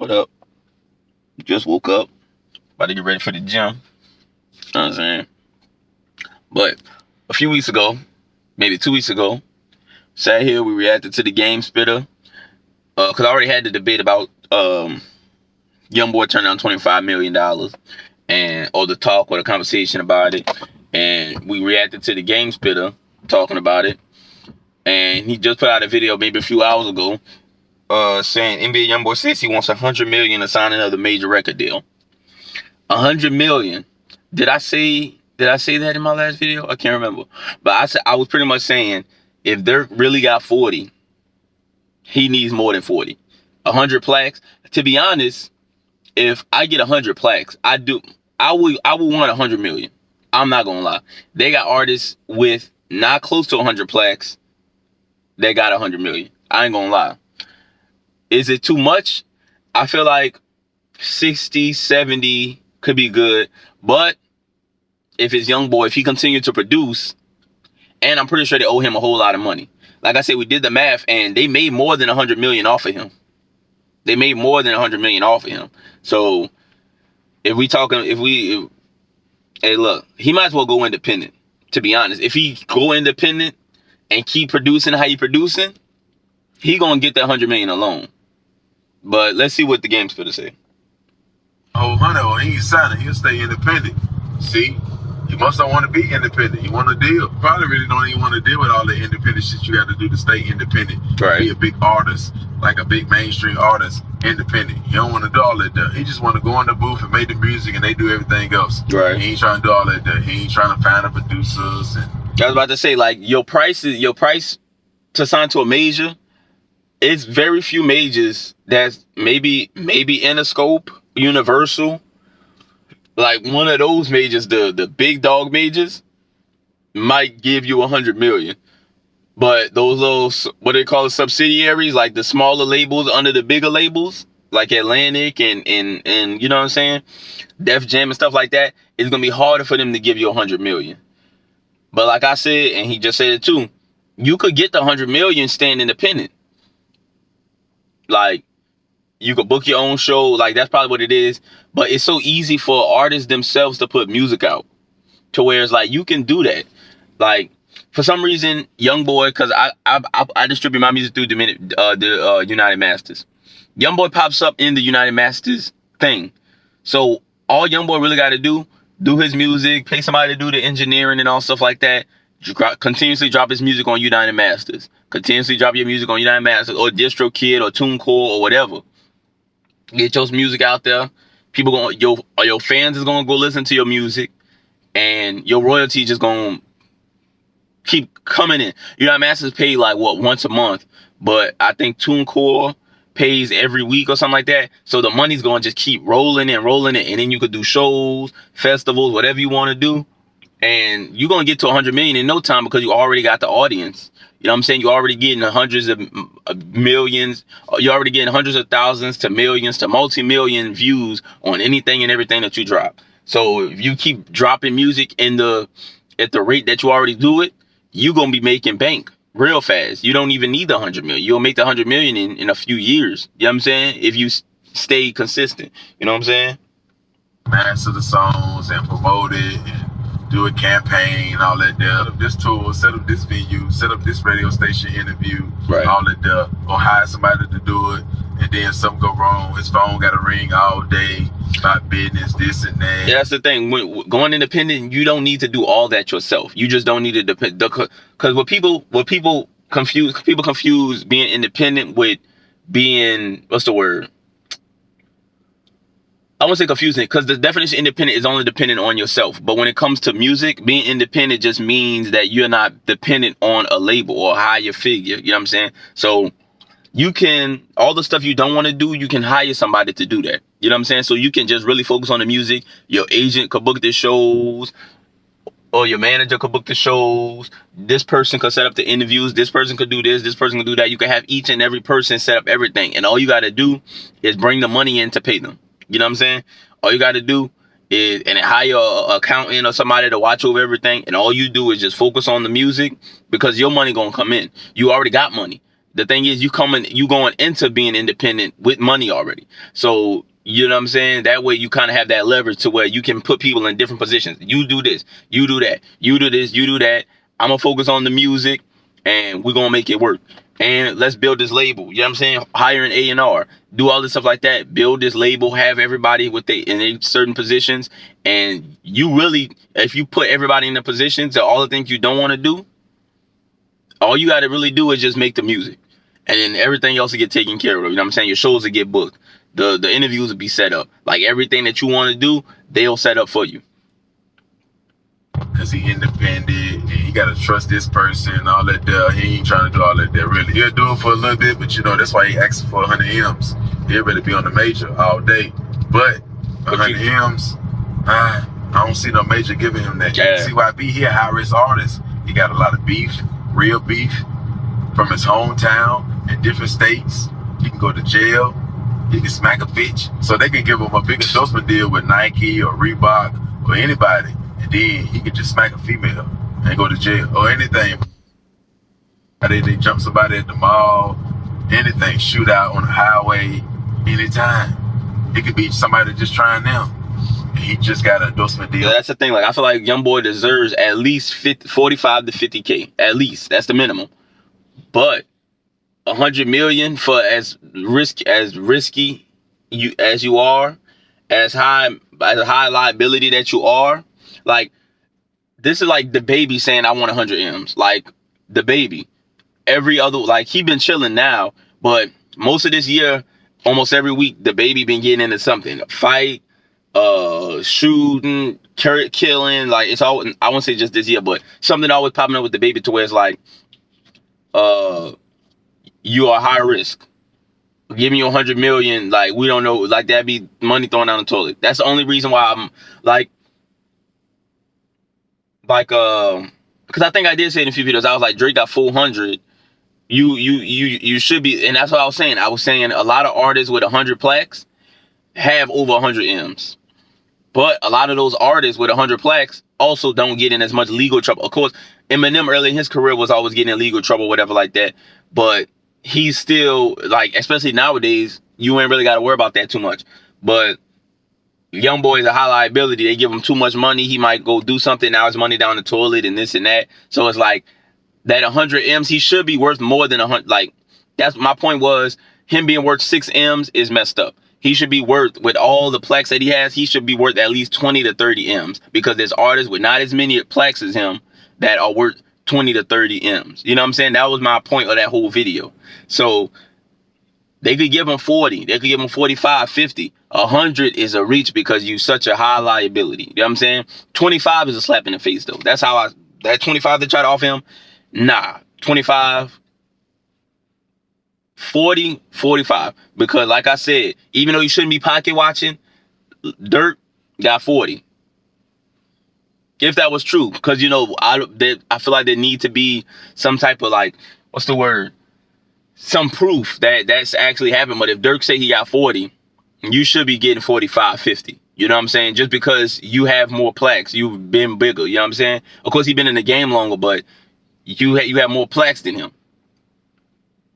What up? Just woke up. About to get ready for the gym. You know what I'm saying? But a few weeks ago, maybe 2 weeks ago, sat here, we reacted to the DaGameSpitta. Because I already had the debate about Youngboy turning down $25 million. Or the talk or the conversation about it. And we reacted to the DaGameSpitta talking about it. And he just put out a video maybe a few hours ago saying NBA Youngboy says he wants $100 million to sign another major record deal. $100 million. Did I say that in my last video? I can't remember. But I was pretty much saying if Dirk really got 40, he needs more than 40. 100 plaques. To be honest, if I get 100 plaques, I would want 100 million. I'm not gonna lie. They got artists with not close to 100 plaques. They got 100 million. I ain't gonna lie. Is it too much? I feel like 60, 70 could be good. But if it's Youngboy, if he continues to produce, and I'm pretty sure they owe him a whole lot of money. Like I said, we did the math, and they made more than 100 million off of him. They made more than 100 million off of him. So hey, look, he might as well go independent. To be honest, if he go independent and keep producing how he producing, he gonna get that 100 million alone. But let's see what the DaGameSpitta say. Oh, Hunnid, he ain't signing. He'll stay independent. See, he must not want to be independent. He want to deal. Probably really don't even want to deal with all the independent shit you got to do to stay independent. Right. Be a big artist, like a big mainstream artist, independent. He don't want to do all that stuff. He just want to go in the booth and make the music, and they do everything else. Right. He ain't trying to do all that stuff. He ain't trying to find the producers. And I was about to say, like, your price to sign to a major. It's very few majors that's maybe Interscope, Universal. Like one of those majors, the big dog majors, might give you 100 million. But those little, what they call it, subsidiaries, like the smaller labels under the bigger labels, like Atlantic and you know what I'm saying, Def Jam and stuff like that, it's gonna be harder for them to give you 100 million. But like I said, and he just said it too, you could get the 100 million staying independent. Like, you could book your own show. Like, that's probably what it is. But it's so easy for artists themselves to put music out. To where it's like, you can do that. Like, for some reason, Youngboy, because I distribute my music through the United Masters. Youngboy pops up in the United Masters thing. So, all Youngboy really got to do his music, pay somebody to do the engineering and all stuff like that. Continuously drop his music on United Masters. Continuously drop your music on United Masters or DistroKid or TuneCore or whatever. Get your music out there. People your fans is gonna go listen to your music, and your royalty just gonna keep coming in. United Masters pay like what, once a month, but I think TuneCore pays every week or something like that. So the money's gonna just keep rolling and rolling, and then you could do shows, festivals, whatever you want to do. And you're going to get to 100 million in no time because you already got the audience. You know what I'm saying? You're already getting hundreds of millions. You're already getting hundreds of thousands to millions to multi-million views on anything and everything that you drop. So if you keep dropping music at the rate that you already do it, you're going to be making bank real fast. You don't even need the 100 million. You'll make the 100 million in a few years. You know what I'm saying? If you stay consistent. You know what I'm saying? master the songs and promote it and do a campaign, all that there. Set up this tour, set up this venue, set up this radio station interview, right, all that there. Or hire somebody to do it, and then something go wrong, his phone got to ring all day about business, this and that. Yeah, that's the thing. When going independent, you don't need to do all that yourself. You just don't need to depend. Because what people confuse being independent with being, what's the word? I won't say confusing, because the definition of independent is only dependent on yourself. But when it comes to music, being independent just means that you're not dependent on a label or a higher figure. You know what I'm saying? So you can, all the stuff you don't want to do, you can hire somebody to do that. You know what I'm saying? So you can just really focus on the music. Your agent could book the shows, or your manager could book the shows. This person could set up the interviews. This person could do this. This person could do that. You can have each and every person set up everything. And all you got to do is bring the money in to pay them. You know what I'm saying? All you got to do is hire an accountant or somebody to watch over everything. And all you do is just focus on the music, because your money going to come in. You already got money. the thing is, you going into being independent with money already. So, you know what I'm saying? That way you kind of have that leverage to where you can put people in different positions. You do this, you do that, you do this, you do that. I'm going to focus on the music and we're going to make it work. And let's build this label. You know what I'm saying? Hire an A&R, do all this stuff like that. Build this label, have everybody in certain positions. And you really, if you put everybody in the positions that all the things you don't want to do, all you got to really do is just make the music. And then everything else will get taken care of. You know what I'm saying? Your shows will get booked. The interviews will be set up. Like everything that you want to do, they'll set up for you. Cause he independent and he gotta trust this person and all that there. He ain't trying to do all that there really. He'll do it for a little bit, but you know, that's why he asks for 100 M's. He'll really be on the major all day. But 100 M's, I don't see no major giving him that. Yeah. CYB, he a high risk artist. He got a lot of beef, real beef from his hometown in different states. He can go to jail. He can smack a bitch. So they can give him a big endorsement deal with Nike or Reebok or anybody. And then he could just smack a female and go to jail or anything. They jump somebody at the mall, anything, shootout on the highway, anytime. It could be somebody just trying them. And he just got an endorsement deal. Yeah, that's the thing. Like I feel like Youngboy deserves at least 45 to 50K. At least. That's the minimum. But 100 million for as risky as you are, as high liability that you are. Like, this is like the baby saying, I want 100 M's. Like, the baby. Every other, like, he been chilling now, but most of this year, almost every week, the baby been getting into something. A fight, shooting, killing. Like, it's all, I won't say just this year, but something always popping up with the baby to where it's like, you are high risk. Giving you 100 million, like, we don't know, like, that'd be money thrown down the toilet. That's the only reason why I'm, because I think I did say in a few videos, I was like, Drake got 400. You should be, and that's what I was saying. I was saying a lot of artists with 100 plaques have over 100 M's. But a lot of those artists with 100 plaques also don't get in as much legal trouble. Of course, Eminem early in his career was always getting in legal trouble, whatever like that. But he's still, like, especially nowadays, you ain't really got to worry about that too much. But Youngboy is a high liability. They give him too much money. He might go do something. Now his money down the toilet and this and that. So it's like that 100 M's, he should be worth more than 100. Like, that's my point was him being worth 6 M's is messed up. He should be worth, with all the plaques that he has, he should be worth at least 20 to 30 M's because there's artists with not as many plaques as him that are worth 20 to 30 M's. You know what I'm saying? That was my point of that whole video. So they could give him 40. They could give him 45, 50. 100 is a reach because you such a high liability. You know what I'm saying? 25 is a slap in the face, though. That's how that 25 they try to offer him. Nah, 25, 40, 45. Because like I said, even though you shouldn't be pocket watching, Dirt got 40. If that was true. Because, you know, I feel like there need to be some type of, like, what's the word? Some proof that that's actually happened. But if Dirk say he got 40, you should be getting 45, 50. You know what I'm saying? Just because you have more plaques, you've been bigger. You know what I'm saying? Of course, he's been in the game longer, but you have more plaques than him.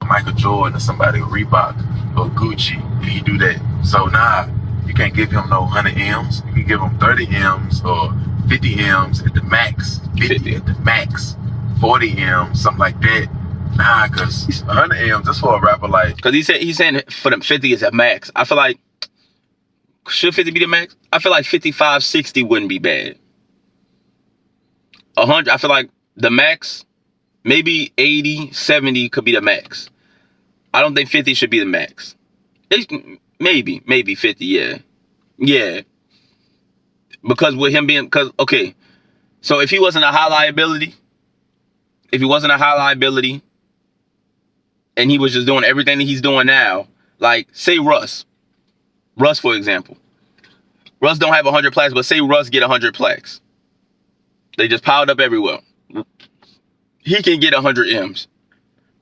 Michael Jordan or somebody, Reebok or Gucci, and he do that. So nah, you can't give him no 100 M's. You can give him 30 M's or 50 M's at the max, 50 at the max, 40 M's, something like that. Nah, because 100 M's, that's for a rapper like... Because he's saying for them 50 is at max. I feel like, should 50 be the max? I feel like 55, 60 wouldn't be bad. 100, I feel like the max, maybe 80, 70 could be the max. I don't think 50 should be the max. Maybe 50, yeah. Yeah. Because with him being, okay, so if he wasn't a high liability, and he was just doing everything that he's doing now, like, say Russ, for example. Russ don't have 100 plaques, but say Russ get 100 plaques. They just piled up everywhere. He can get 100 M's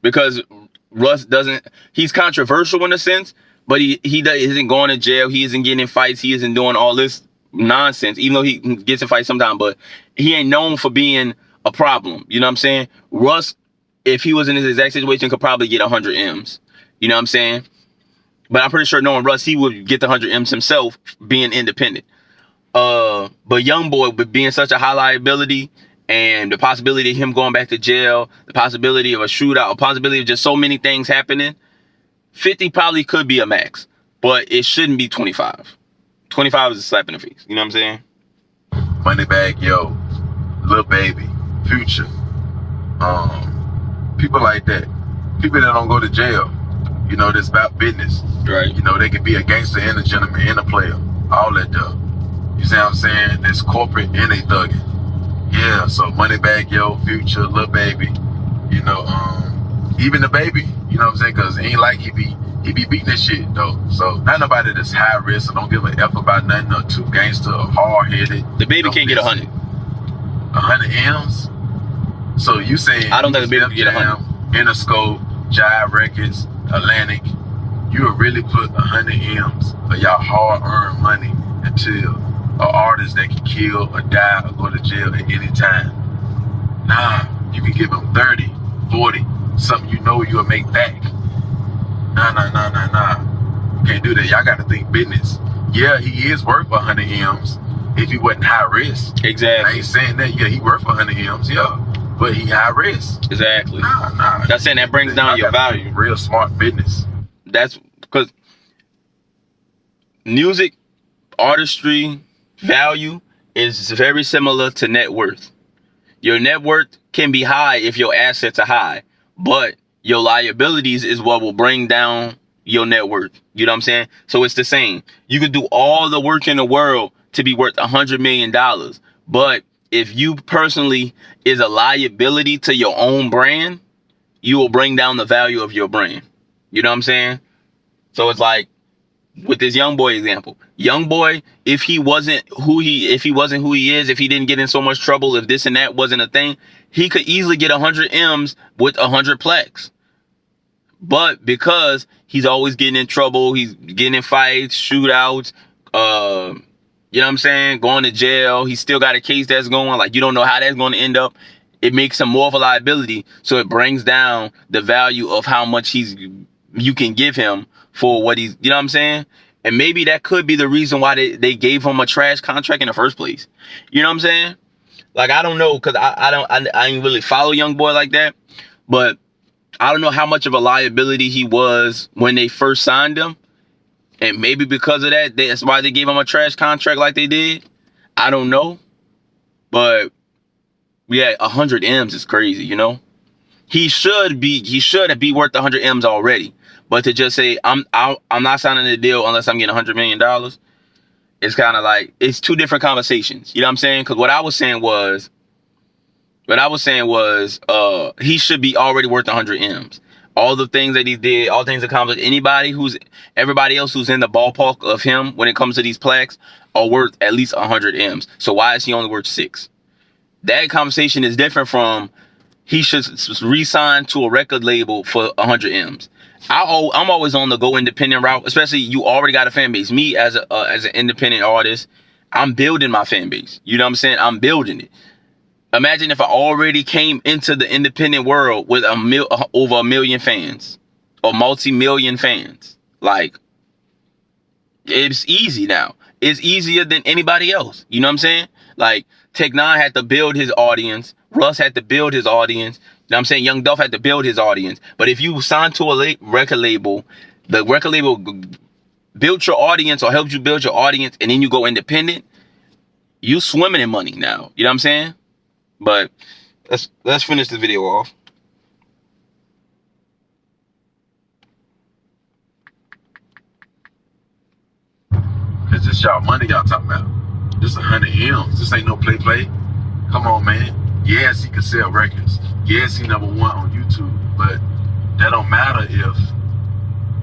because Russ doesn't, he's controversial in a sense, but he isn't going to jail. He isn't getting in fights. He isn't doing all this nonsense, even though he gets in fights sometimes, but he ain't known for being a problem. You know what I'm saying? Russ if he was in this exact situation, could probably get 100 M's. You know what I'm saying? But I'm pretty sure knowing Russ, he would get the 100 M's himself, being independent. But Youngboy, with being such a high liability, and the possibility of him going back to jail, the possibility of a shootout, a possibility of just so many things happening, 50 probably could be a max, but it shouldn't be 25. 25 is a slap in the face. You know what I'm saying? Moneybagg Yo, Lil Baby, Future, people like that, people that don't go to jail. You know, that's about business. Right. You know, they could be a gangster and a gentleman and a player. All that stuff. You see what I'm saying? That's corporate and they thugging. Yeah, so Moneybagg Yo, Future, Lil Baby, you know, even the Baby, you know what I'm saying? Cause it ain't like he be beating this shit though. So not nobody that's high risk or don't give a F about nothing or too gangster or hard headed. The Baby can't get 100. 100 M's? So you saying I don't think the Baby can get 100. Interscope, Jive Records, Atlantic, you would really put 100 M's of y'all hard earned money until an artist that can kill or die or go to jail at any time. Nah, you can give him 30, 40, something you know you'll make back. Nah. You can't do that. Y'all got to think business. Yeah, he is worth 100 M's if he wasn't high risk. Exactly. I ain't saying that. Yeah, he worth 100 M's, yeah. But he high risk. Exactly. Nah. That's saying that brings down your value. Real smart business. That's because music, artistry, value is very similar to net worth. Your net worth can be high if your assets are high, but your liabilities is what will bring down your net worth. You know what I'm saying? So it's the same. You could do all the work in the world to be worth $100 million, but if you personally is a liability to your own brand, you will bring down the value of your brand. You know what I'm saying? So it's like with this Youngboy example. Youngboy, if he wasn't who he is, if he didn't get in so much trouble, if this and that wasn't a thing, he could easily get 100 M's with 100 plex. But because he's always getting in trouble, he's getting in fights, shootouts, you know what I'm saying, going to jail, he's still got a case that's going, like you don't know how that's going to end up. It makes him more of a liability, so it brings down the value of how much you can give him for what he's, you know what I'm saying? And maybe that could be the reason why they gave him a trash contract in the first place. You know what I'm saying? Like, I don't know, because I ain't really follow Youngboy like that, but I don't know how much of a liability he was when they first signed him. And maybe because of that, that's why they gave him a trash contract like they did. I don't know. But yeah, 100 M's is crazy, you know? He should be worth 100 M's already. But to just say, I'm not signing the deal unless I'm getting $100 million, it's kind of like, it's two different conversations. You know what I'm saying? Because what I was saying was, he should be already worth 100 M's. All the things that he did, all things accomplished, everybody else who's in the ballpark of him when it comes to these plaques are worth at least 100 M's. So why is he only worth 6? That conversation is different from he should re-sign to a record label for 100 M's. I'm always on the go independent route, especially you already got a fan base. Me as an independent artist, I'm building my fan base. You know what I'm saying? I'm building it. Imagine if I already came into the independent world with over 1 million fans or multi-million fans. Like, it's easy now. It's easier than anybody else. You know what I'm saying? Like, KxngAnon had to build his audience. Russ had to build his audience. You know what I'm saying? Young Dolph had to build his audience. But if you sign to a record label, the record label built your audience or helped you build your audience, and then you go independent, you swimming in money now. You know what I'm saying? But let's finish the video off. Cause this y'all money y'all talking about. This 100 M's. This ain't no play. Come on, man. Yes, he can sell records. Yes, he #1 on YouTube. But that don't matter if,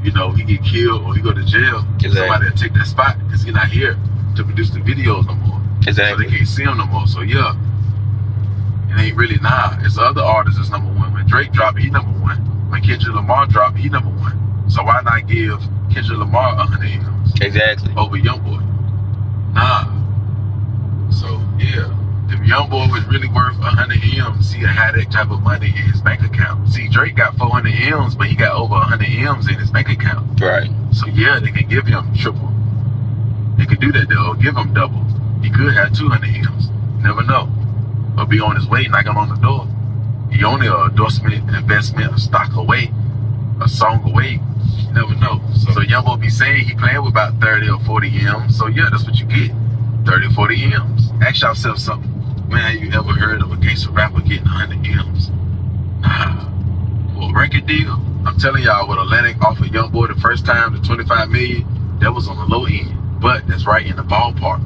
you know, he get killed or he go to jail. Exactly. Somebody will take that spot because he's not here to produce the videos no more. Exactly. So they can't see him no more. So yeah. It ain't really It's other artists that's #1. When Drake dropped, he #1. When Kendrick Lamar dropped, he #1. So why not give Kendrick Lamar 100 M's? Exactly. Over Youngboy? Nah. So yeah, to Youngboy was really worth 100 M's, he'd have that type of money in his bank account. See, Drake got 400 M's, but he got over 100 M's in his bank account. Right. So yeah, they can give him triple. They could do that though, give him double. He could have 200 M's. Never know. Or be on his way, knocking on the door. He only an endorsement, investment, a stock away, a song away. You never know. So Youngboy be saying he playing with about 30 or 40 M's. So yeah, that's what you get. 30 or 40 M's. Ask yourself something. When have you ever heard of a gangster rapper getting 100 M's? Nah. For a record deal, I'm telling y'all, what Atlantic offered Youngboy the first time, the 25 million, that was on the low end. But that's right in the ballpark.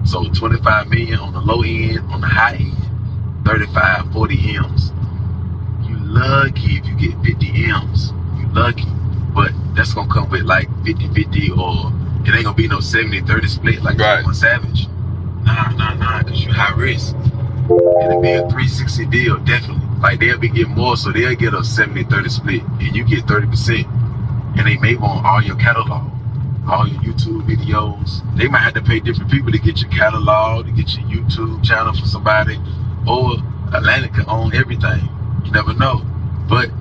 So 25 million on the low end, on the high end, 35, 40 M's. You lucky if you get 50 M's. You lucky. But that's gonna come with like 50-50, or it ain't gonna be no 70-30 split like Right. Savage. Nah, cause you high risk. It'll be a 360 deal, definitely. Like they'll be getting more, so they'll get a 70-30 split, and you get 30%. And they may want all your catalog, all your YouTube videos. They might have to pay different people to get your catalog, to get your YouTube channel for somebody, or Atlantic can own everything. You never know. But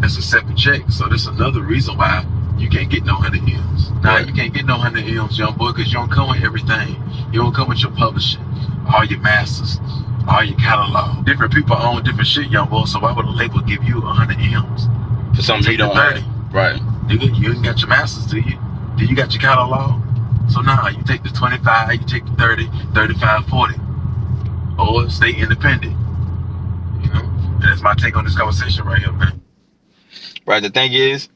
that's a separate check, so that's another reason why you can't get no 100 M's. Nah, you can't get no 100 M's, Youngboy, because you don't come with everything. You don't come with your publishing, all your masters, all your catalog. Different people own different shit, Youngboy, so why would a label give you 100 M's? For something you don't have. Right. Nigga, you ain't got your masters, do you? Do you got your catalog? So nah, you take the 25, you take the 30, 35, 40. Or stay independent. You know? And that's my take on this conversation right here, man. Right. The thing is,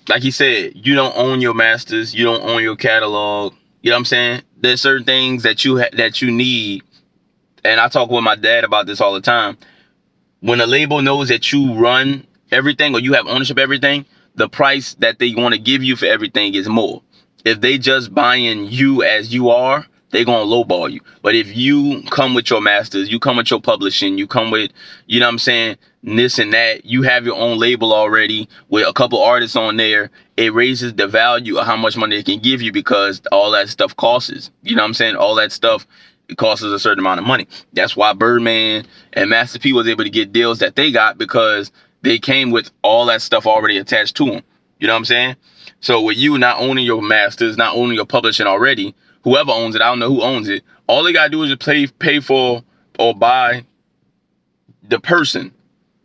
like he said, you don't own your masters. You don't own your catalog. You know what I'm saying? There's certain things that you need. And I talk with my dad about this all the time. When a label knows that you run everything, or you have ownership of everything, the price that they want to give you for everything is more. If they just buying you as you are, they're going to lowball you. But if you come with your masters, you come with your publishing, you come with, you know what I'm saying, this and that, you have your own label already with a couple artists on there, it raises the value of how much money they can give you, because all that stuff costs. You know what I'm saying? All that stuff, it costs a certain amount of money. That's why Birdman and Master P was able to get deals that they got, because they came with all that stuff already attached to them. You know what I'm saying? So with you not owning your masters, not owning your publishing already, whoever owns it, I don't know who owns it, all they gotta do is just pay for or buy the person,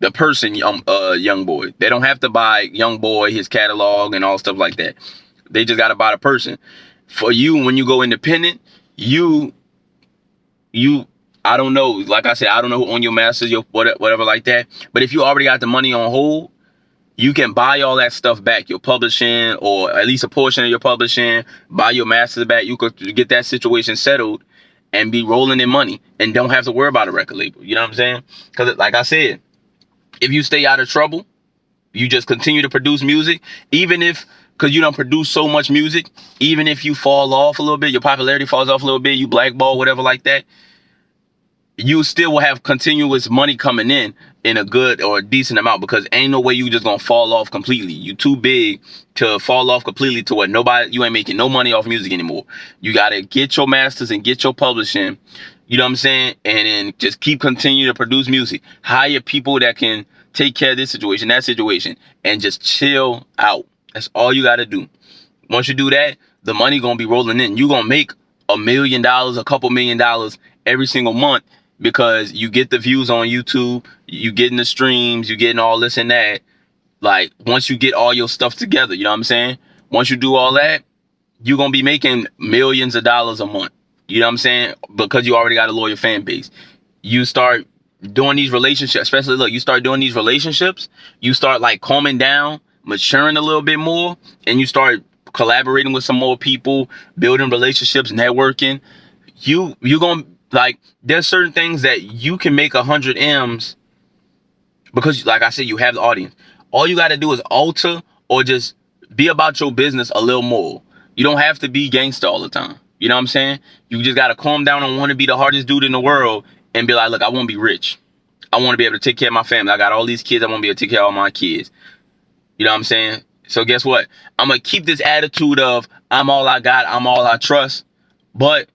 Youngboy. They don't have to buy Youngboy, his catalog and all stuff like that. They just gotta buy the person. For you, when you go independent, you I don't know, like I said, I don't know who own your masters, your whatever like that. But if you already got the money on hold, you can buy all that stuff back, your publishing, or at least a portion of your publishing, buy your masters back. You could get that situation settled and be rolling in money and don't have to worry about a record label. You know what I'm saying? Because like I said, if you stay out of trouble, you just continue to produce music, even if, because you don't produce so much music, even if you fall off a little bit, your popularity falls off a little bit, you blackball, whatever like that, you still will have continuous money coming in a good or a decent amount, because ain't no way you just gonna fall off completely. You too big to fall off completely to what you ain't making no money off music anymore. You gotta get your masters and get your publishing, you know what I'm saying? And then just keep continuing to produce music. Hire people that can take care of this situation, that situation, and just chill out. That's all you gotta do. Once you do that, the money gonna be rolling in. You gonna make $1 million, a couple $1 million every single month, because you get the views on YouTube, you getting the streams, you getting all this and that. Like, once you get all your stuff together, you know what I'm saying? Once you do all that, you're going to be making millions of dollars a month. You know what I'm saying? Because you already got a loyal fan base. You start doing these relationships, especially, look, you start doing these relationships, you start like calming down, maturing a little bit more, and you start collaborating with some more people, building relationships, networking. You're going to, like, there's certain things that you can make 100 M's because, like I said, you have the audience. All you got to do is alter or just be about your business a little more. You don't have to be gangster all the time. You know what I'm saying? You just got to calm down and want to be the hardest dude in the world and be like, look, I want to be rich. I want to be able to take care of my family. I got all these kids. I want to be able to take care of all my kids. You know what I'm saying? So guess what? I'm going to keep this attitude of I'm all I got. I'm all I trust. But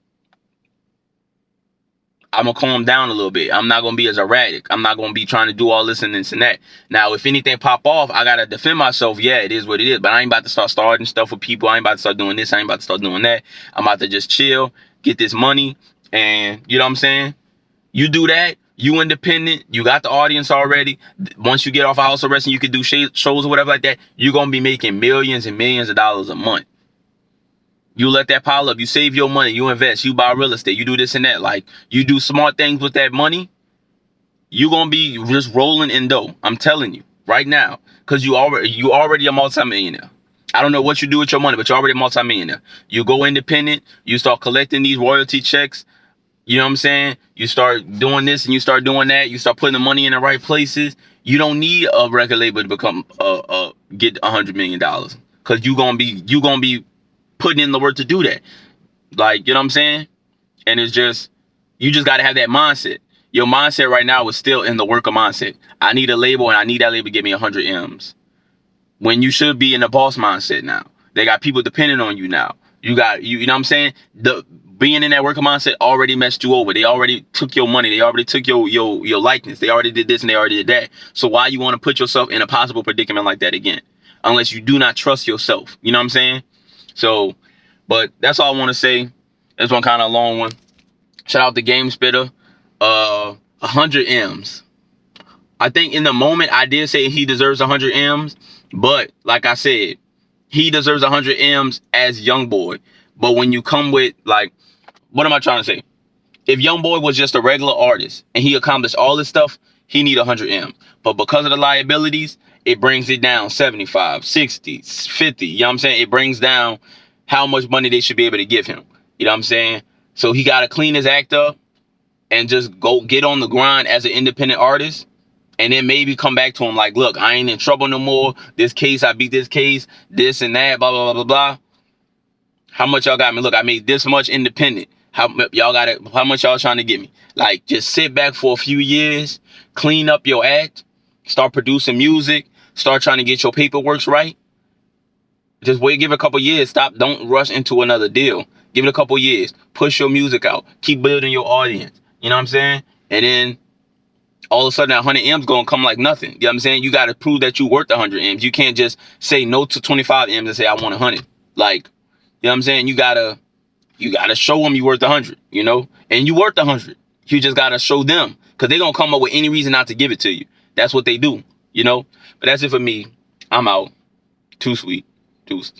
I'm gonna calm down a little bit. I'm not gonna be as erratic. I'm not gonna be trying to do all this and this and that. Now, if anything pop off, I gotta defend myself. Yeah, it is what it is. But I ain't about to start starting stuff with people. I ain't about to start doing this. I ain't about to start doing that. I'm about to just chill, get this money, and you know what I'm saying? You do that. You independent. You got the audience already. Once you get off of house arrest and you can do shows or whatever like that, you're gonna be making millions and millions of dollars a month. You let that pile up. You save your money. You invest. You buy real estate. You do this and that. Like, you do smart things with that money. You're going to be just rolling in dough. I'm telling you right now. Because you already a multimillionaire. I don't know what you do with your money, but you're already a multimillionaire. You go independent. You start collecting these royalty checks. You know what I'm saying? You start doing this and you start doing that. You start putting the money in the right places. You don't need a record label to become get $100 million. Because you're going to be putting in the work to do that. Like, you know what I'm saying? And it's just, you just got to have that mindset. Your mindset right now is still in the worker mindset. I need a label and I need that label to give me 100 M's. When you should be in the boss mindset now. They got people depending on you now. You know what I'm saying? Being in that worker mindset already messed you over. They already took your money. They already took your likeness. They already did this and they already did that. So why you want to put yourself in a possible predicament like that again? Unless you do not trust yourself. You know what I'm saying? So, but that's all I want to say. This one kind of a long one. Shout out to DaGameSpitta. 100 M's. I think in the moment I did say he deserves 100 M's, but like I said, he deserves 100 M's as Youngboy. But when you come with, like, what am I trying to say? If Youngboy was just a regular artist and he accomplished all this stuff, he need 100 M's. But because of the liabilities, it brings it down 75, 60, 50. You know what I'm saying? It brings down how much money they should be able to give him. You know what I'm saying? So he got to clean his act up and just go get on the grind as an independent artist. And then maybe come back to him like, look, I ain't in trouble no more. This case, I beat this case, this and that, blah, blah, blah, blah, blah. How much y'all got me? Look, I made this much independent. How much y'all trying to get me? Like, just sit back for a few years, clean up your act, start producing music, start trying to get your paperwork right. Just wait, give it a couple years. Don't rush into another deal. Give it a couple years. Push your music out. Keep building your audience. You know what I'm saying? And then all of a sudden that 100 M's gonna come like nothing. You know what I'm saying? You gotta prove that you worth 100 M's. You can't just say no to 25 M's and say I want 100. Like, you know what I'm saying? You gotta show them you worth 100, you know? And you worth 100. You just gotta show them. Because they're gonna come up with any reason not to give it to you. That's what they do, you know? But that's it for me. I'm out. Too sweet. Deuce.